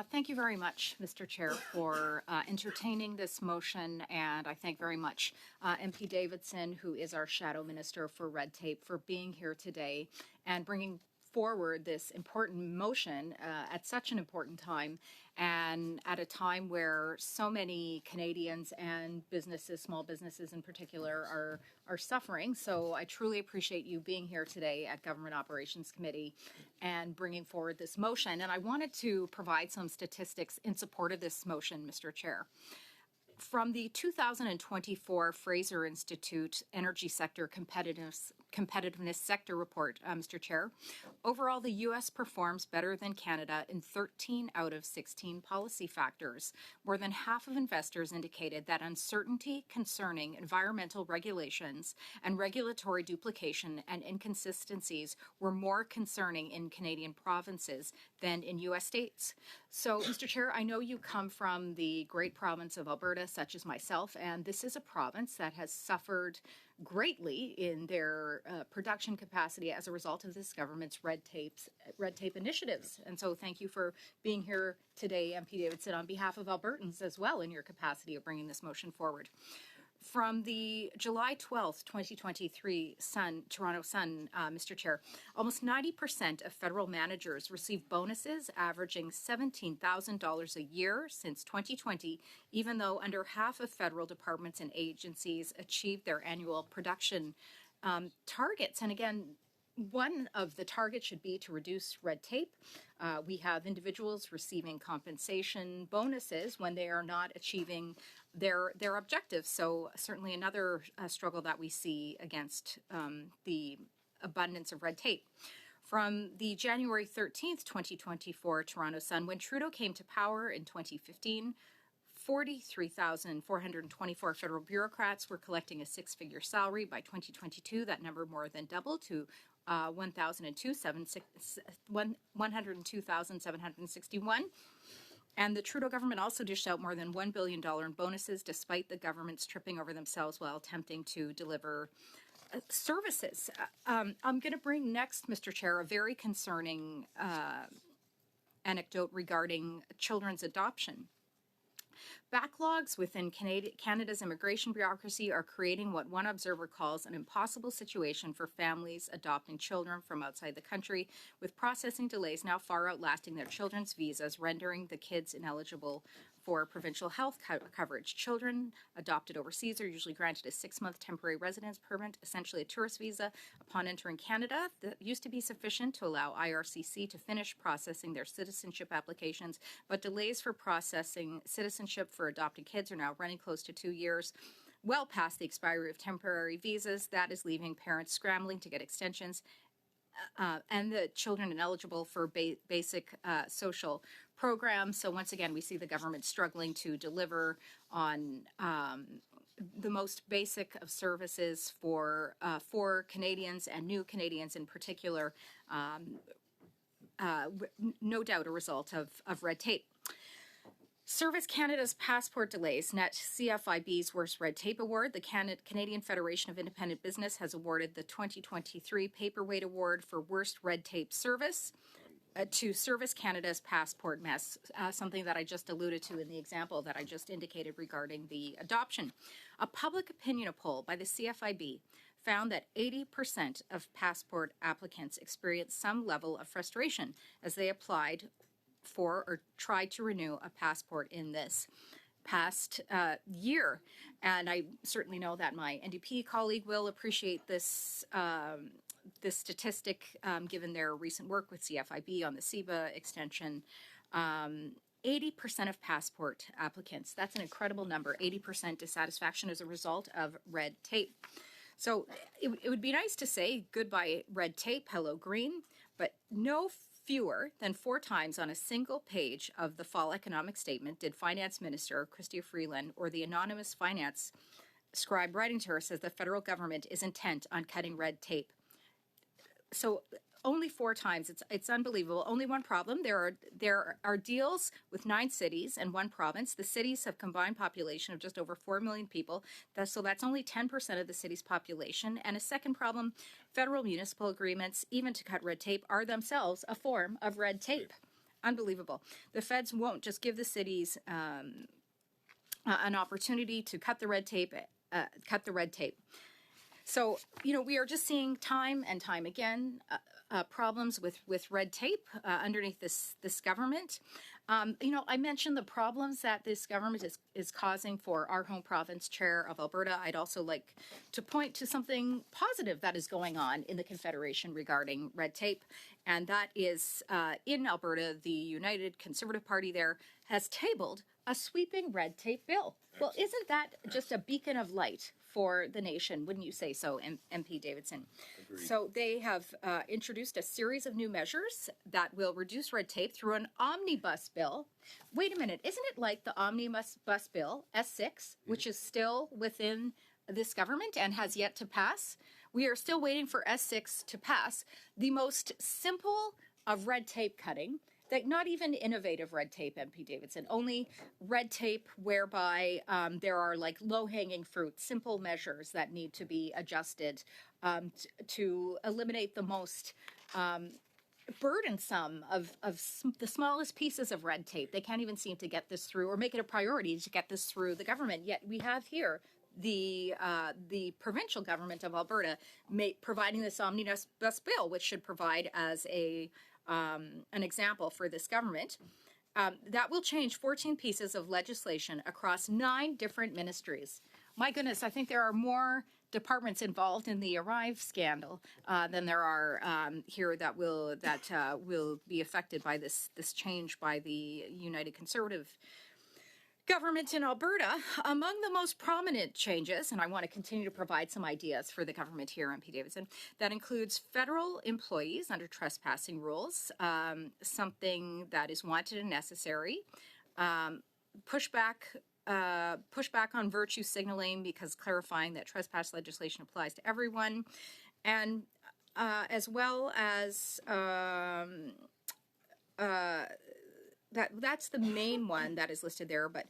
Thank you very much, Mr. Chair, for entertaining this motion, and I thank very much MP Davidson, who is our Shadow Minister for Red Tape, for being here today and bringing forward this important motion at such an important time, and at a time where so many Canadians and businesses, small businesses in particular, are suffering. So I truly appreciate you being here today at Government Operations Committee and bringing forward this motion. And I wanted to provide some statistics in support of this motion, Mr. Chair. From the 2024 Fraser Institute Energy Sector Competitiveness Sector Report, Mr. Chair, overall the U.S. performs better than Canada in 13 out of 16 policy factors. More than half of investors indicated that uncertainty concerning environmental regulations and regulatory duplication and inconsistencies were more concerning in Canadian provinces than in U.S. states. So, Mr. Chair, I know you come from the great province of Alberta, such as myself, and this is a province that has suffered greatly in their production capacity as a result of this government's red tape initiatives. And so thank you for being here today, MP Davidson, on behalf of Albertans as well, in your capacity of bringing this motion forward. From the July 12th, 2023 Toronto Sun, Mr. Chair, almost 90% of federal managers receive bonuses averaging $17,000 a year since 2020, even though under half of federal departments and agencies achieved their annual production targets. And again, one of the targets should be to reduce red tape. We have individuals receiving compensation bonuses when they are not achieving their objectives. So certainly another struggle that we see against the abundance of red tape. From the January 13th, 2024 Toronto Sun, when Trudeau came to power in 2015, 43,424 federal bureaucrats were collecting a six-figure salary. By 2022, that number more than doubled to 102,761. And the Trudeau government also dished out more than $1 billion in bonuses, despite the governments tripping over themselves while attempting to deliver services. I'm going to bring next, Mr. Chair, a very concerning anecdote regarding children's adoption. Backlogs within Canada's immigration bureaucracy are creating what one observer calls an impossible situation for families adopting children from outside the country, with processing delays now far outlasting their children's visas, rendering the kids ineligible for provincial health coverage. Children adopted overseas are usually granted a 6-month temporary residence permit, essentially a tourist visa, upon entering Canada. That used to be sufficient to allow IRCC to finish processing their citizenship applications, but delays for processing citizenship for adopted kids are now running close to 2 years. Well past the expiry of temporary visas, that is leaving parents scrambling to get extensions, and the children ineligible for basic social programs. So once again, we see the government struggling to deliver on the most basic of services for Canadians and new Canadians in particular, no doubt a result of red tape. Service Canada's passport delays net CFIB's Worst Red Tape Award. The Canadian Federation of Independent Business has awarded the 2023 Paperweight Award for Worst Red Tape Service to Service Canada's passport mess, something that I just alluded to in the example that I just indicated regarding the adoption. A public opinion poll by the CFIB found that 80% of passport applicants experienced some level of frustration as they applied for or tried to renew a passport in this past year. And I certainly know that my NDP colleague will appreciate this this statistic, given their recent work with CFIB on the CEBA extension. 80% of passport applicants, that's an incredible number, 80% dissatisfaction as a result of red tape. So it would be nice to say goodbye red tape, hello green, but no fewer than 4 times on a single page of the Fall Economic Statement did Finance Minister Chrystia Freeland or the anonymous finance scribe writing to her says the federal government is intent on cutting red tape. So only 4 times. It's unbelievable. Only one problem. There are deals with 9 cities and 1 province. The cities have combined population of just over 4 million people. So that's only 10% of the city's population. And a second problem, federal municipal agreements, even to cut red tape, are themselves a form of red tape. unbelievable. The feds won't just give the cities an opportunity to cut the red tape. So, we are just seeing time and time again problems with red tape underneath this government. I mentioned the problems that this government is causing for our home province chair of Alberta. I'd also like to point to something positive that is going on in the Confederation regarding red tape, and that is in Alberta, the United Conservative Party there has tabled a sweeping red tape bill. Well, isn't that just a beacon of light for the nation? Wouldn't you say so, MP Davidson? Agreed. So they have introduced a series of new measures that will reduce red tape through an omnibus bill. Wait a minute, isn't it like the omnibus bill, S6, which is still within this government and has yet to pass? We are still waiting for S6 to pass. The most simple of red tape cutting, like not even innovative red tape, MP Davidson, only red tape whereby there are like low-hanging fruit, simple measures that need to be adjusted to eliminate the most burdensome of the smallest pieces of red tape. They can't even seem to get this through or make it a priority to get this through the government. Yet we have here the provincial government of Alberta providing this omnibus bill, which should provide as an example for this government. That will change 14 pieces of legislation across 9 different ministries. My goodness, I think there are more departments involved in the Arrive scandal than there are here that will be affected by this change by the United Conservative government in Alberta. Among the most prominent changes, and I want to continue to provide some ideas for the government here, MP Davidson, that includes federal employees under trespassing rules, something that is wanted and necessary, pushback on virtue signaling because clarifying that trespass legislation applies to everyone, and as well as that's the main one that is listed there, but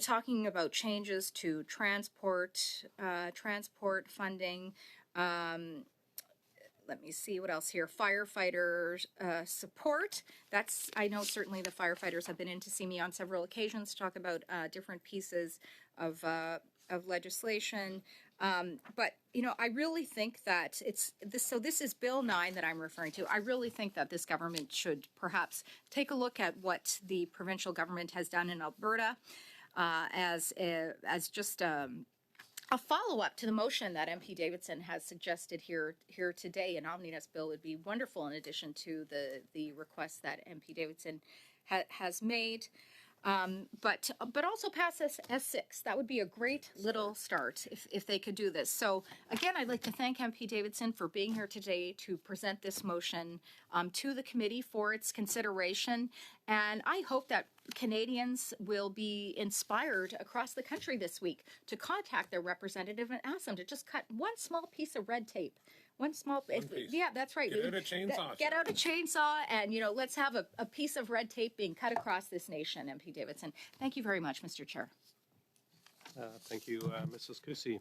talking about changes to transport funding. Let me see what else here. Firefighters support. I know certainly the firefighters have been in to see me on several occasions to talk about different pieces of legislation. But I really think that this is Bill 9 that I'm referring to. I really think that this government should perhaps take a look at what the provincial government has done in Alberta as just a follow-up to the motion that MP Davidson has suggested here today. An omnibus bill would be wonderful in addition to the request that MP Davidson has made. But also pass S6. That would be a great little start if they could do this. So again, I'd like to thank MP Davidson for being here today to present this motion to the committee for its consideration. And I hope that Canadians will be inspired across the country this week to contact their representative and ask them to just cut one small piece of red tape. One piece. Yeah, that's right. Get out a chainsaw. Get out a chainsaw and, let's have a piece of red tape being cut across this nation, MP Davidson. Thank you very much, Mr. Chair. Thank you, Mrs. Cusi.